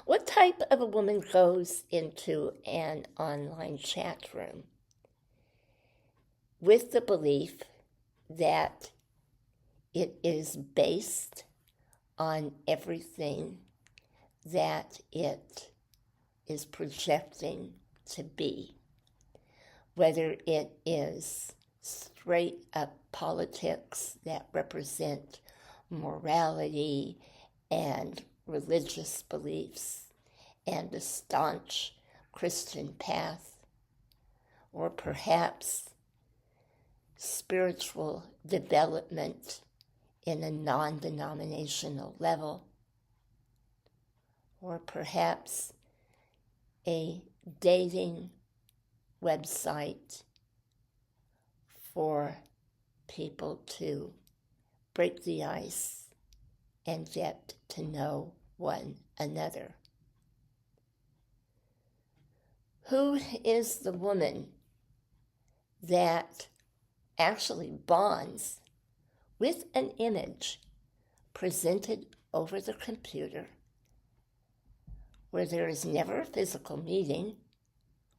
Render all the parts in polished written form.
What type of a woman goes into an online chat room with the belief that it is based on everything that it is projecting to be, whether it is straight up politics that represent morality and religious beliefs and a staunch Christian path, or perhaps spiritual development in a non-denominational level, or perhaps a dating website for people to break the ice and get to know one another. Who is the woman that actually bonds with an image presented over the computer, where there is never a physical meeting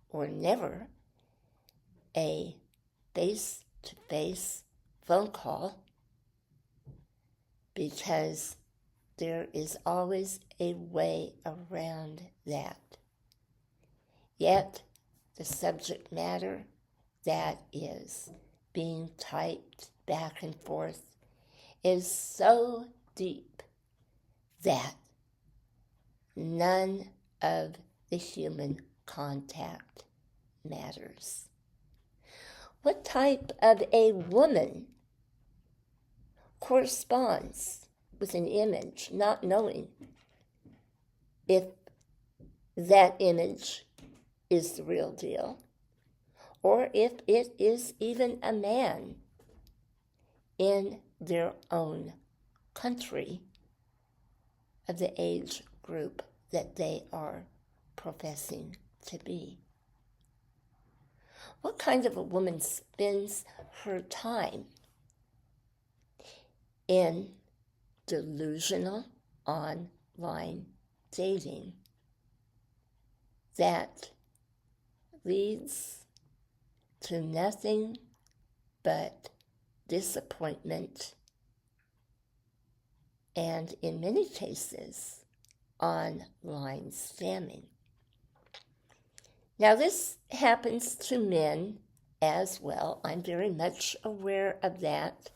or never a face-to-face phone call, because there is always a way around that. Yet, the subject matter that is being typed back and forth is so deep that none of the human contact matters. What type of a woman corresponds with an image, not knowing if that image is the real deal, or if it is even a man in their own country of the age group that they are professing to be? What kind of a woman spends her time in delusional online dating that leads to nothing but disappointment and, in many cases, online scamming? Now, this happens to men as well. I'm very much aware of that.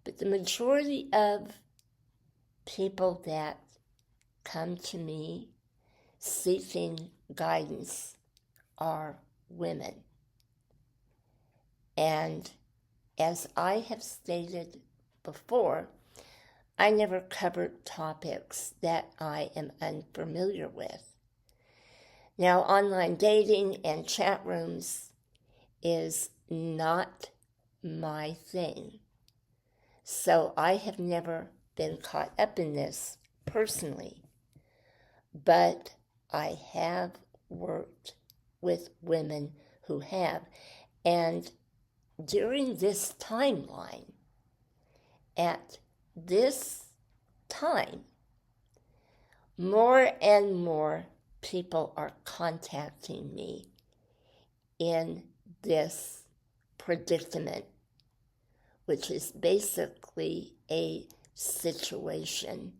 But the majority of people that come to me seeking guidance are women. And as I have stated before, I never covered topics that I am unfamiliar with. Now, online dating and chat rooms is not my thing. So I have never been caught up in this personally. But I have worked with women who have. And during this timeline, at this time, more and more people are contacting me in this predicament, which is basically a situation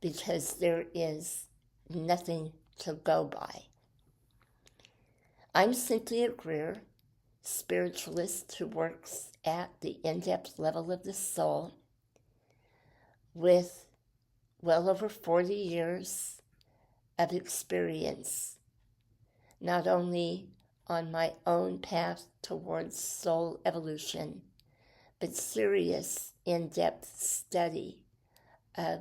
because there is nothing to go by. I'm Cynthia Greer, spiritualist who works at the in-depth level of the soul with well over 40 years of experience, not only on my own path towards soul evolution, but serious in-depth study of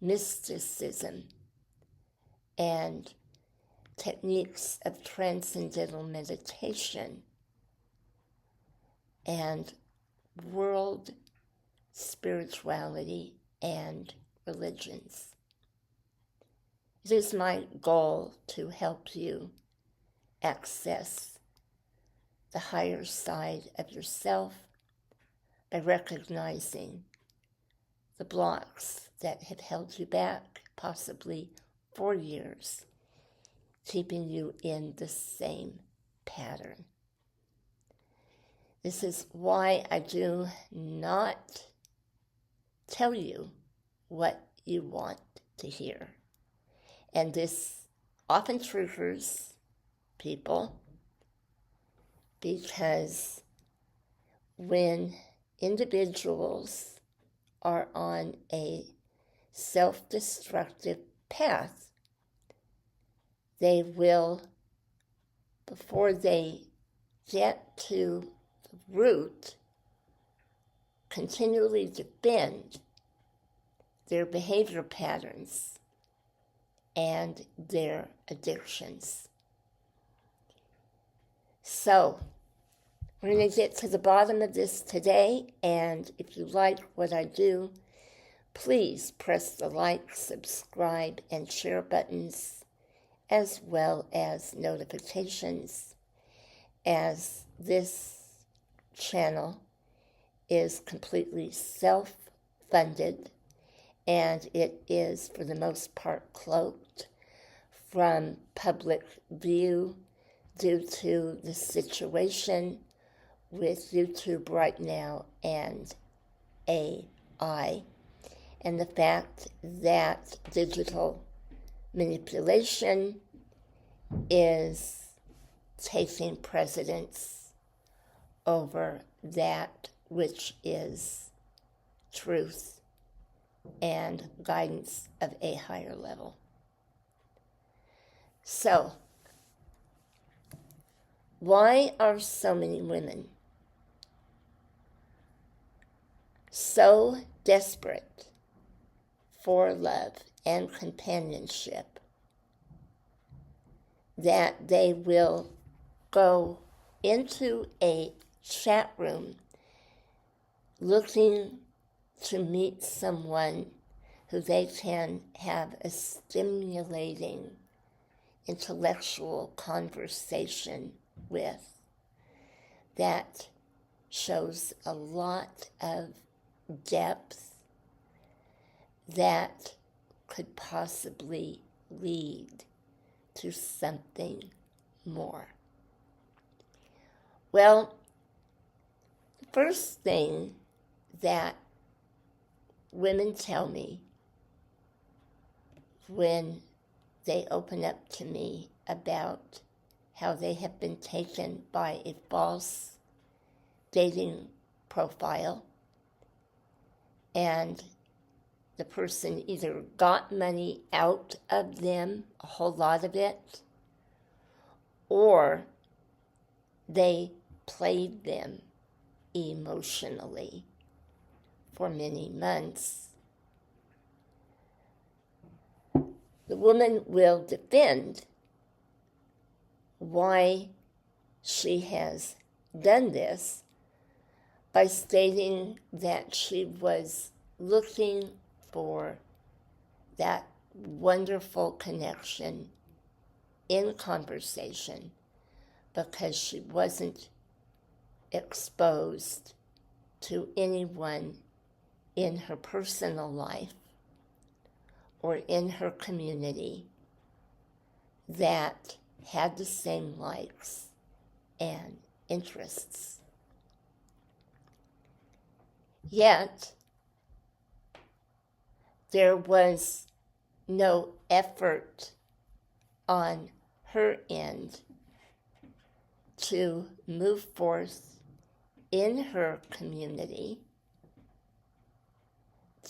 mysticism and techniques of transcendental meditation and world spirituality and religions. It is my goal to help you access the higher side of yourself by recognizing the blocks that have held you back possibly for years, keeping you in the same pattern. This is why I do not tell you what you want to hear. And this often triggers people because when individuals are on a self-destructive path, they will, before they get to the root, continually defend their behavior patterns and their addictions. So, we're going to get to the bottom of this today, and if you like what I do, please press the like, subscribe, and share buttons, as well as notifications, as this channel is completely self-funded, and it is, for the most part, cloaked from public view due to the situation with YouTube right now and AI, and the fact that digital manipulation is taking precedence over that which is truth and guidance of a higher level. So, why are so many women so desperate for love and companionship that they will go into a chat room looking to meet someone who they can have a stimulating intellectual conversation with that shows a lot of depth that could possibly lead to something more? Well, the first thing that women tell me when they open up to me about how they have been taken by a false dating profile, and the person either got money out of them, a whole lot of it, or they played them emotionally for many months. The woman will defend why she has done this by stating that she was looking for that wonderful connection in conversation because she wasn't exposed to anyone in her personal life or in her community that had the same likes and interests. Yet, there was no effort on her end to move forth in her community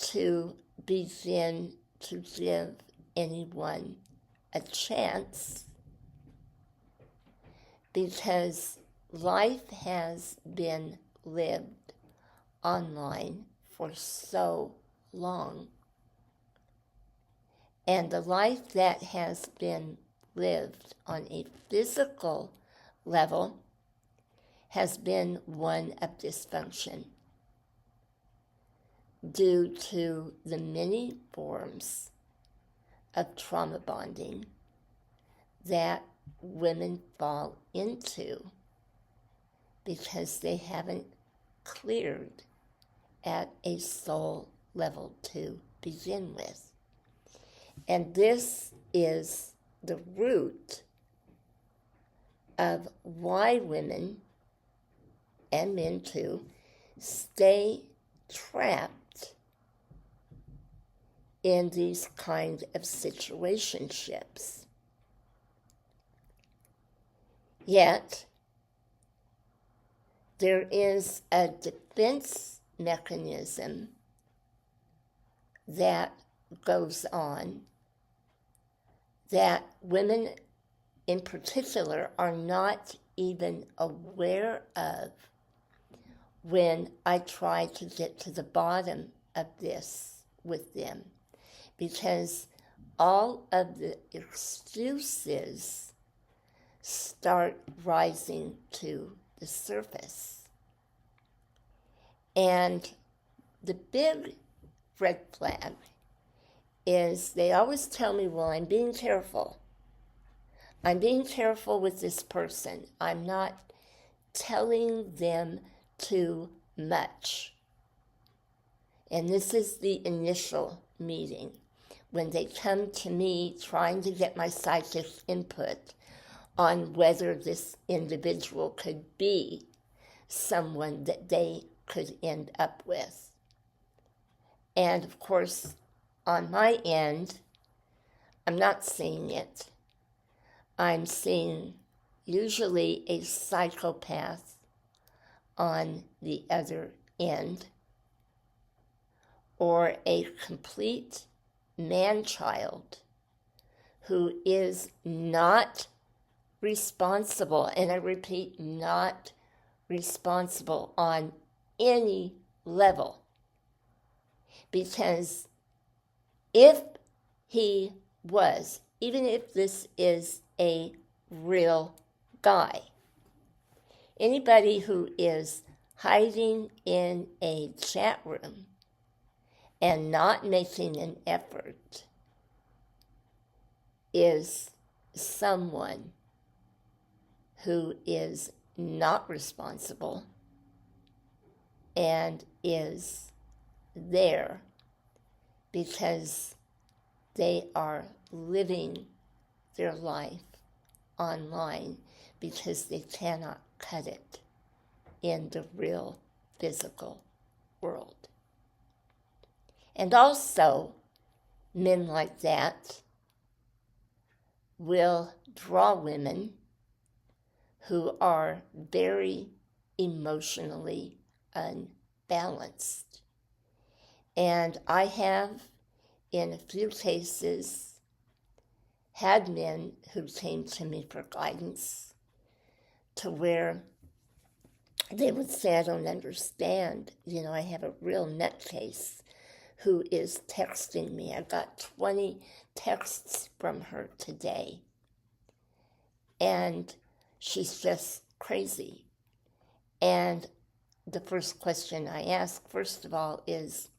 to begin to give anyone a chance, because life has been lived online for so long. And the life that has been lived on a physical level has been one of dysfunction due to the many forms of trauma bonding that women fall into because they haven't cleared at a soul level to begin with. And this is the root of why women, and men too, stay trapped in these kind of situationships. Yet, there is a defense mechanism that goes on that women in particular are not even aware of when I try to get to the bottom of this with them, because all of the excuses start rising to the surface. And the big red flag is they always tell me, well, I'm being careful. I'm being careful with this person. I'm not telling them too much. And this is the initial meeting, when they come to me trying to get my psychic input on whether this individual could be someone that they could end up with. And of course, on my end, I'm not seeing it. I'm seeing usually a psychopath on the other end, or a complete man-child who is not responsible, and I repeat, not responsible on any level. Because if he was, even if this is a real guy, anybody who is hiding in a chat room and not making an effort is someone who is not responsible and is there because they are living their life online because they cannot cut it in the real physical world. And also, men like that will draw women who are very emotionally unbalanced. And I have, in a few cases, had men who came to me for guidance to where they would say, I don't understand. I have a real nutcase who is texting me. I got 20 texts from her today. And she's just crazy. And the first question I ask, first of all, is,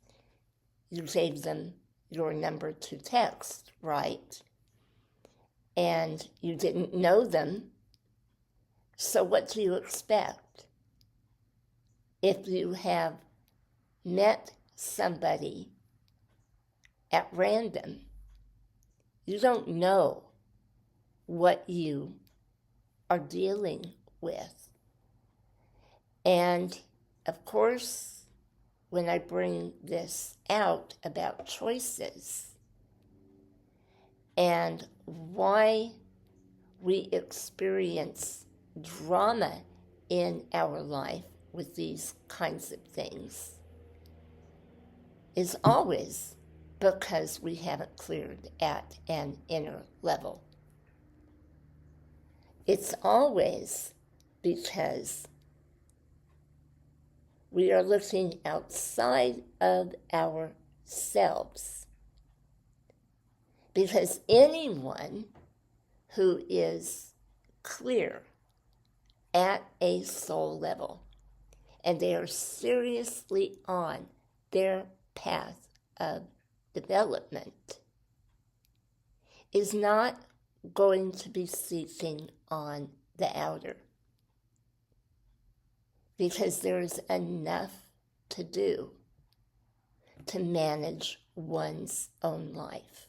you gave them your number to text, right? And you didn't know them, so what do you expect? If you have met somebody at random, you don't know what you are dealing with. And of course, when I bring this out about choices and why we experience drama in our life with these kinds of things, is always because we haven't cleared at an inner level. It's always because we are looking outside of ourselves. Because anyone who is clear at a soul level, and they are seriously on their path of development, is not going to be seeking on the outer, because there is enough to do to manage one's own life.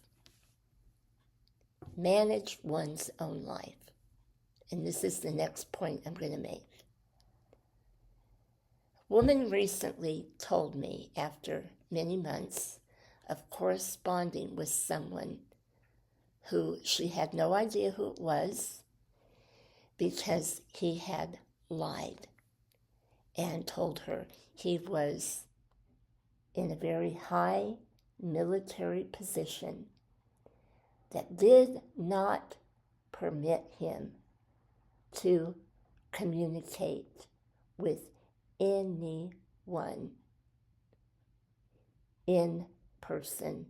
manage one's own life. And this is the next point I'm going to make. A woman recently told me, after many months of corresponding with someone who she had no idea who it was, because he had lied and told her he was in a very high military position that did not permit him to communicate with anyone in person,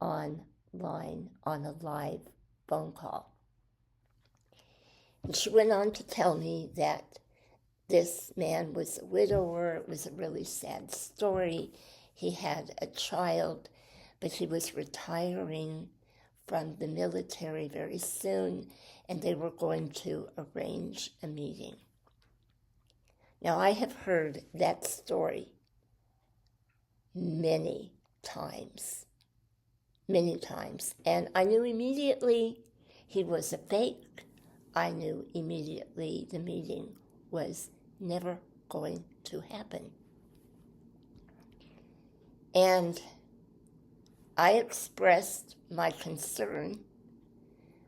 online, on a live phone call. And she went on to tell me that this man was a widower. It was a really sad story. He had a child, but he was retiring from the military very soon, and they were going to arrange a meeting. Now, I have heard that story many times, and I knew immediately he was a fake. I knew immediately the meeting was never going to happen. And I expressed my concern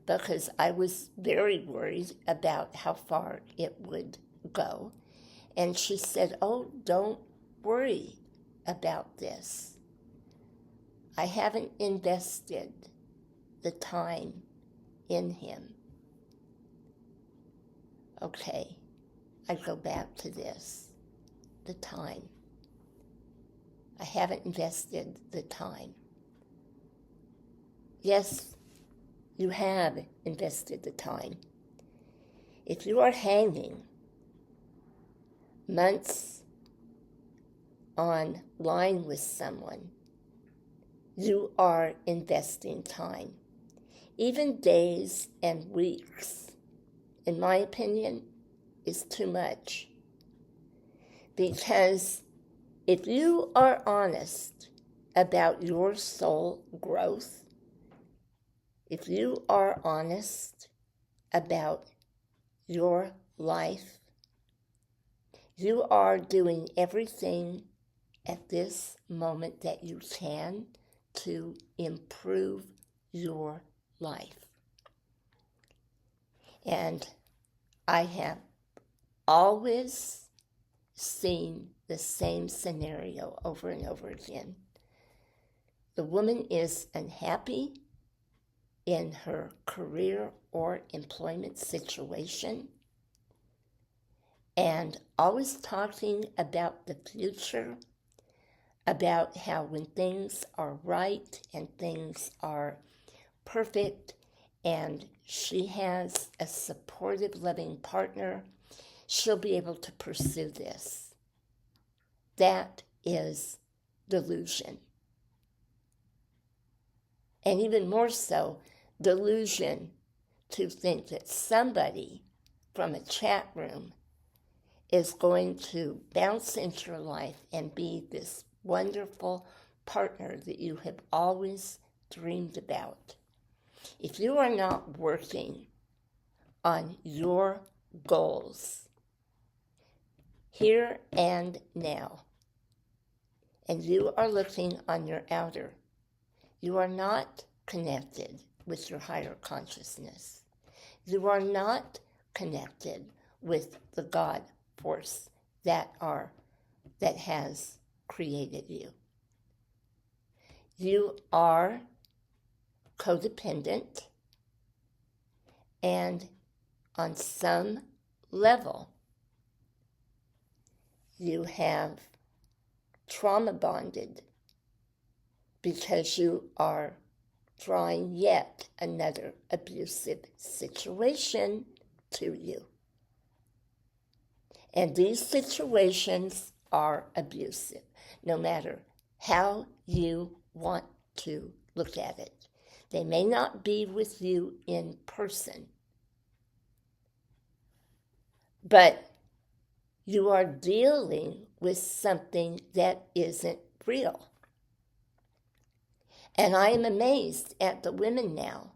because I was very worried about how far it would go. And she said, "Oh, don't worry about this. I haven't invested the time in him." Okay, I go back to this, the time. I haven't invested the time. Yes, you have invested the time. If you are hanging months on line with someone, you are investing time. Even days and weeks, in my opinion, is too much. Because if you are honest about your soul growth, if you are honest about your life, you are doing everything at this moment that you can to improve your life. And I have always seen the same scenario over and over again. The woman is unhappy in her career or employment situation and always talking about the future, about how when things are right and things are perfect and she has a supportive, loving partner, she'll be able to pursue this. That is delusion. And even more so, delusion to think that somebody from a chat room is going to bounce into your life and be this wonderful partner that you have always dreamed about. If you are not working on your goals here and now, and you are looking on your outer, you are not connected with your higher consciousness. You are not connected with the God force that has created you. You are codependent, and on some level, you have trauma bonded because you are drawing yet another abusive situation to you. And these situations are abusive, no matter how you want to look at it. They may not be with you in person, but you are dealing with something that isn't real. And I am amazed at the women now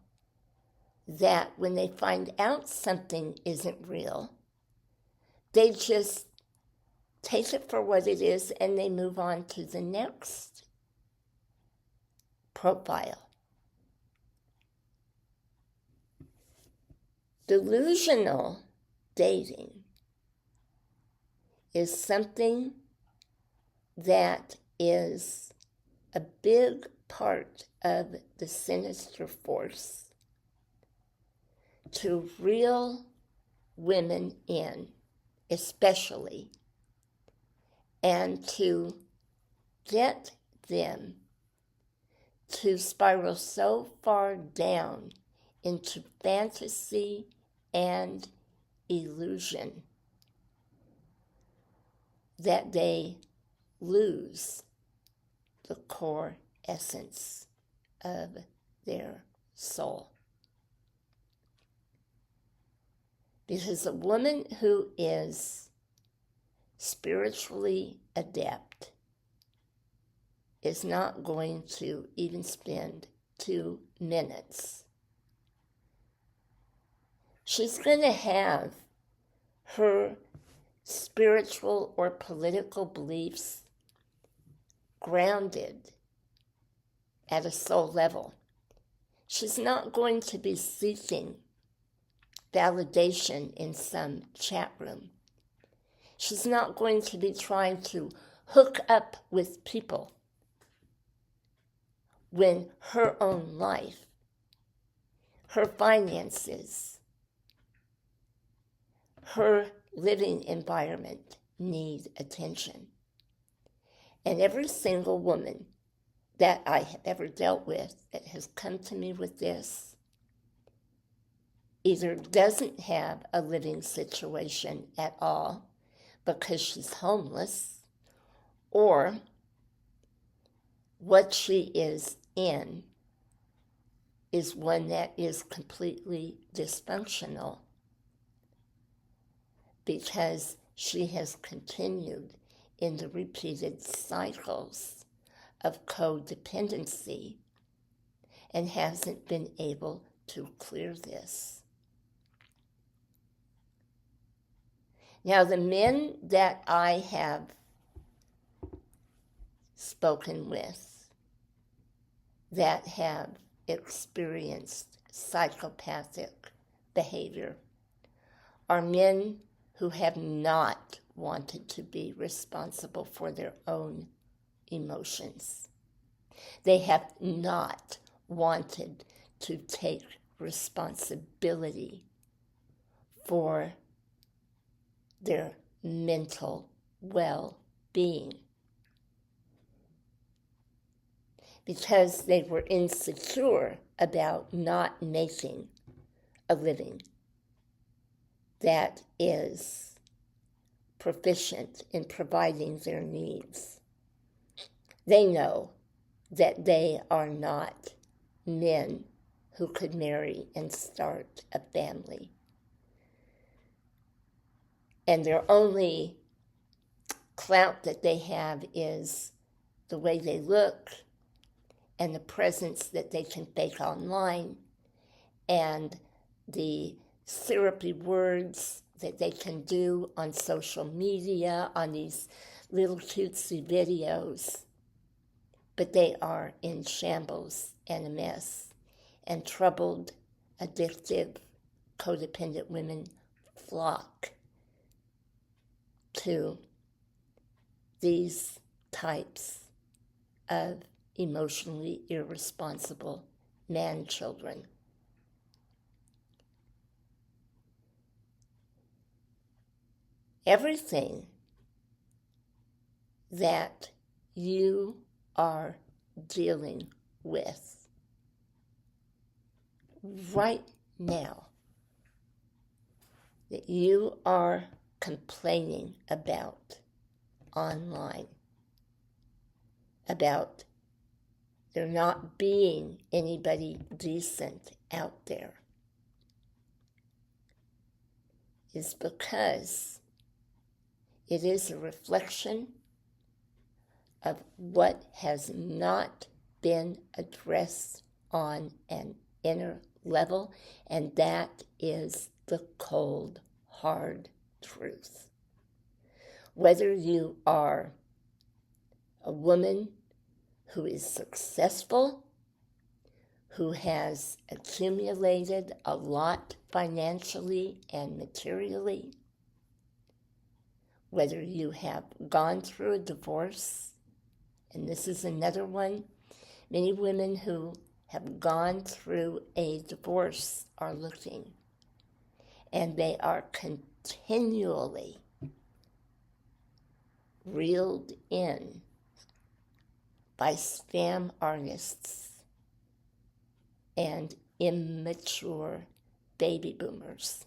that when they find out something isn't real, they just take it for what it is and they move on to the next profile. Delusional dating is something that is a big part of the sinister force to reel women in, especially, and to get them to spiral so far down into fantasy and illusion that they lose the core essence of their soul. Because a woman who is spiritually adept is not going to even spend 2 minutes. She's going to have her spiritual or political beliefs grounded at a soul level. She's not going to be seeking validation in some chat room. She's not going to be trying to hook up with people when her own life, her finances, her living environment need attention. And every single woman that I have ever dealt with that has come to me with this either doesn't have a living situation at all because she's homeless, or what she is in is one that is completely dysfunctional because she has continued in the repeated cycles of codependency and hasn't been able to clear this. Now, the men that I have spoken with that have experienced psychopathic behavior are men who have not wanted to be responsible for their own emotions. They have not wanted to take responsibility for their mental well-being because they were insecure about not making a living that is proficient in providing their needs. They know that they are not men who could marry and start a family. And their only clout that they have is the way they look and the presence that they can fake online and the syrupy words that they can do on social media, on these little cutesy videos. But they are in shambles and a mess. And troubled, addictive, codependent women flock to these types of emotionally irresponsible man-children. Everything that you are dealing with right now, that you are complaining about online, about there not being anybody decent out there, is because it is a reflection of what has not been addressed on an inner level, and that is the cold, hard truth. Whether you are a woman who is successful, who has accumulated a lot financially and materially, whether you have gone through a divorce, and this is another one, many women who have gone through a divorce are looking, and they are continually reeled in by scam artists and immature baby boomers.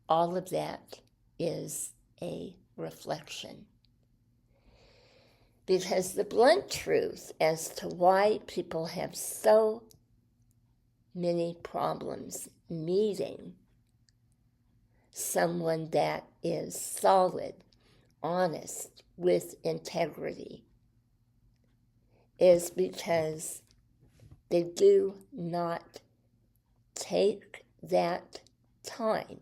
All of that is a reflection. Because the blunt truth as to why people have so many problems meeting someone that is solid, honest, with integrity is because they do not take that time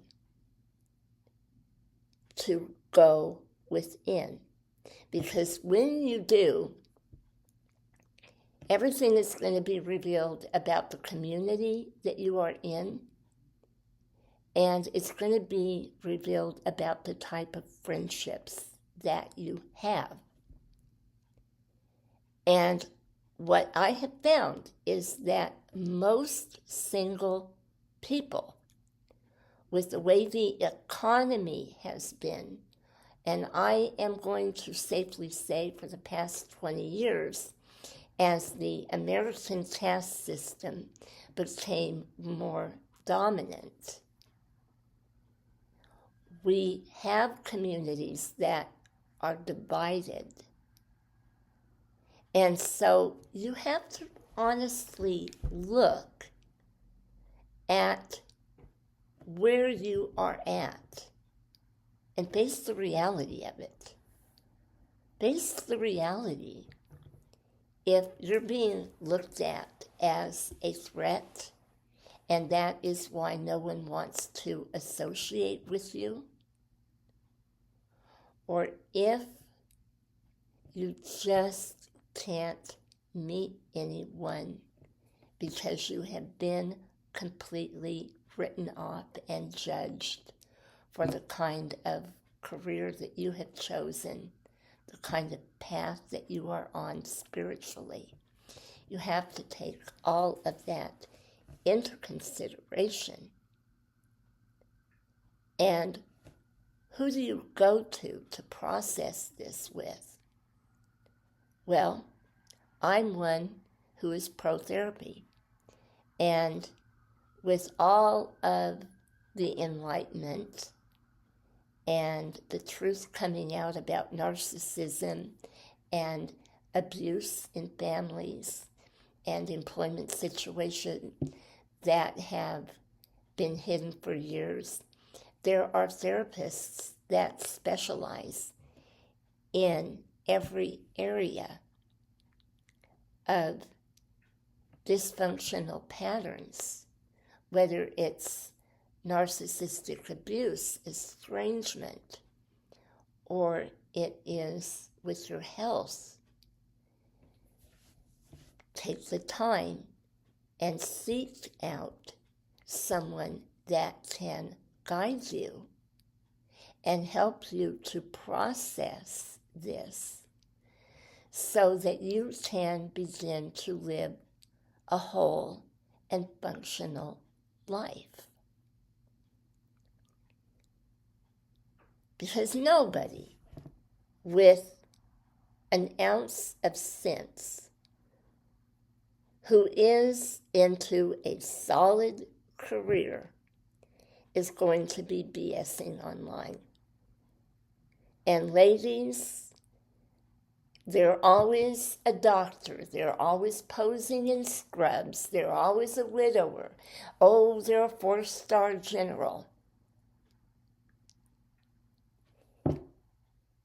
to go within. Because when you do, everything is going to be revealed about the community that you are in, and it's going to be revealed about the type of friendships that you have. And what I have found is that most single people, with the way the economy has been, and I am going to safely say for the past 20 years, as the American caste system became more dominant, we have communities that are divided. And so you have to honestly look at where you are at and face the reality of it. Face the reality. If you're being looked at as a threat, and that is why no one wants to associate with you, or if you just can't meet anyone because you have been completely written off and judged for the kind of career that you have chosen, the kind of path that you are on spiritually. You have to take all of that into consideration. And who do you go to process this with? Well, I'm one who is pro-therapy. And with all of the enlightenment and the truth coming out about narcissism and abuse in families and employment situations that have been hidden for years, there are therapists that specialize in every area of dysfunctional patterns, whether it's narcissistic abuse, estrangement, or it is with your health. Take the time and seek out someone that can guide you and help you to process this so that you can begin to live a whole and functional life. Because nobody with an ounce of sense who is into a solid career is going to be BSing online. And ladies, they're always a doctor. They're always posing in scrubs. They're always a widower. Oh, they're a 4-star general.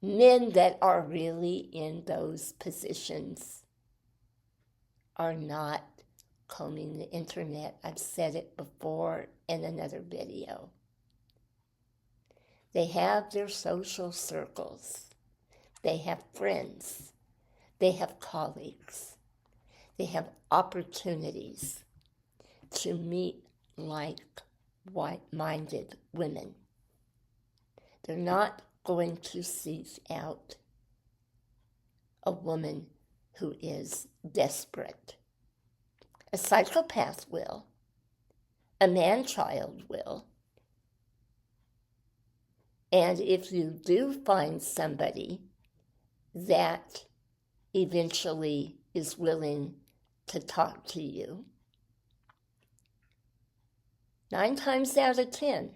Men that are really in those positions are not combing the internet. I've said it before in another video. They have their social circles. They have friends. They have colleagues. They have opportunities to meet like-minded women. They're not going to seek out a woman who is desperate. A psychopath will. A man-child will. And if you do find somebody that eventually is willing to talk to you, 9 times out of 10,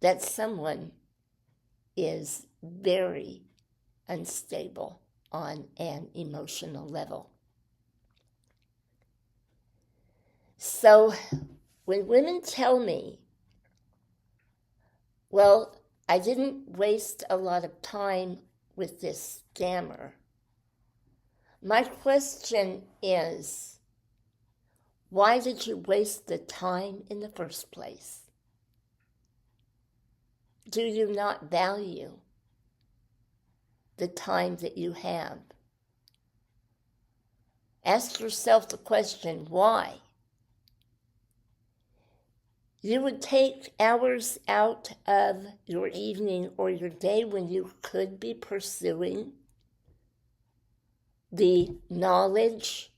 that someone is very unstable on an emotional level. So when women tell me, well, I didn't waste a lot of time with this scammer, my question is, why did you waste the time in the first place? Do you not value the time that you have? Ask yourself the question, why? You would take hours out of your evening or your day when you could be pursuing the knowledge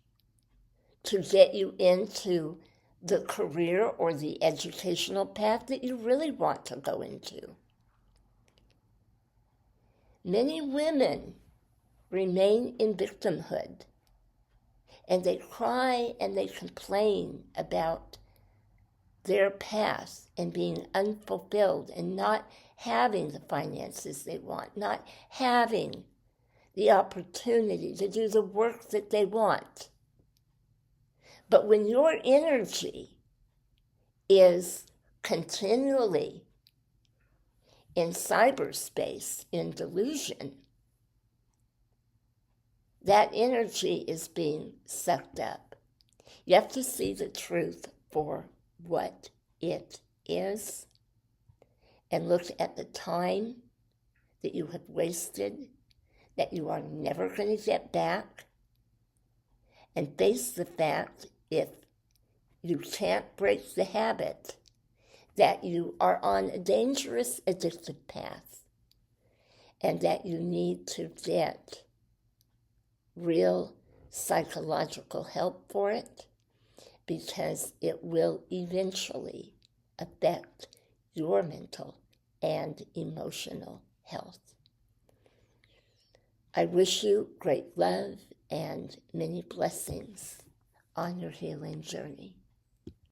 to get you into the career or the educational path that you really want to go into. Many women remain in victimhood, and they cry and they complain about their past and being unfulfilled and not having the finances they want, not having the opportunity to do the work that they want. But when your energy is continually in cyberspace, in delusion, that energy is being sucked up. You have to see the truth for what it is and look at the time that you have wasted, that you are never going to get back, and face the fact, if you can't break the habit, that you are on a dangerous addictive path and that you need to get real psychological help for it, because it will eventually affect your mental and emotional health. I wish you great love and many blessings on your healing journey.